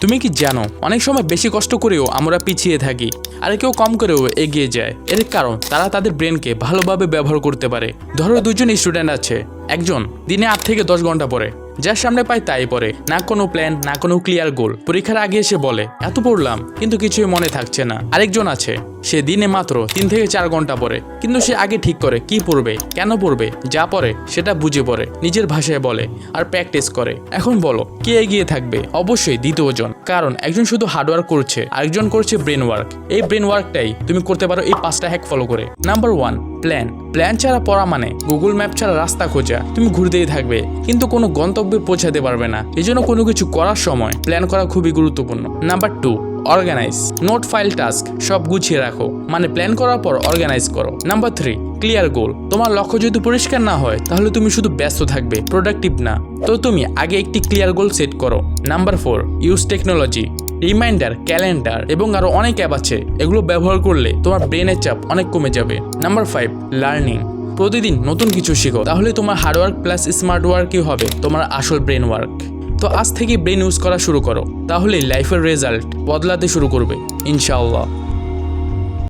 তুমি কি জানো অনেক সময় বেশি কষ্ট করেও আমরা পিছিয়ে থাকি আর কেউ কম করেও এগিয়ে যায়। এর কারণ তারা তাদের ব্রেনকে ভালোভাবে ব্যবহার করতে পারে। ধরো দুজন স্টুডেন্ট আছে, একজন দিনে 8 থেকে 10 ঘন্টা পড়ে, যার সামনে পায় তাই পড়ে, না কোনো প্ল্যান না কোনো ক্লিয়ার গোল। পরীক্ষার আগে এসে বলে এত পড়লাম কিন্তু কিছুই মনে থাকছে না। আরেকজন আছে, সে দিনে মাত্র 3 থেকে 4 ঘন্টা পড়ে, কিন্তু সে আগে ঠিক করে কি পড়বে, কেন পড়বে, যা পড়ে সেটা বুঝে পড়ে, নিজের ভাষায় বলে আর প্র্যাকটিস করে। এখন বলো কে এগিয়ে থাকবে? অবশ্যই দ্বিতীয়জন, কারণ একজন শুধু হার্ডওয়ার্ক করছে, আরেকজন করছে ব্রেন ওয়ার্ক। এই ব্রেন ওয়ার্কটাই তুমি করতে পারো এই 5টা হ্যাক ফলো করে। নাম্বার 1, প্ল্যান ছাড়া পড়া মানে গুগল ম্যাপ ছাড়া রাস্তা খোঁজা। তুমি ঘুরতেই থাকবে কিন্তু কোনো গন্তব্যে পৌঁছাতে পারবে না। এই জন্য কোনো কিছু করার সময় প্ল্যান করা খুবই গুরুত্বপূর্ণ। Number 2, organise, note, file, task সব গুছিয়ে রাখো, মানে প্ল্যান করার পর অর্গানাইজ করো। Number 3, clear goal. তোমার লক্ষ্য যদি পরিষ্কার না হয় তাহলে তুমি শুধু ব্যস্ত থাকবে, প্রোডাক্টিভ না। তো তুমি আগে একটি ক্লিয়ার গোল সেট করো। Number 4, use technology, reminder, calendar এবং আরো অনেক অ্যাপ আছে, এগুলো ব্যবহার করলে তোমার ব্রেনের চাপ অনেক কমে যাবে। নাম্বার 5, লার্নিং, প্রতিদিন নতুন কিছু শিখো, তাহলে তোমার হার্ডওয়ার্ক প্লাস স্মার্ট ওয়ার্কই হবে তোমার আসল ব্রেন ওয়ার্ক। তো আজ থেকে ব্রেন ইউজ করা শুরু করো, তাহলে লাইফের রেজাল্ট বদলাতে শুরু করবে ইনশাআল্লাহ।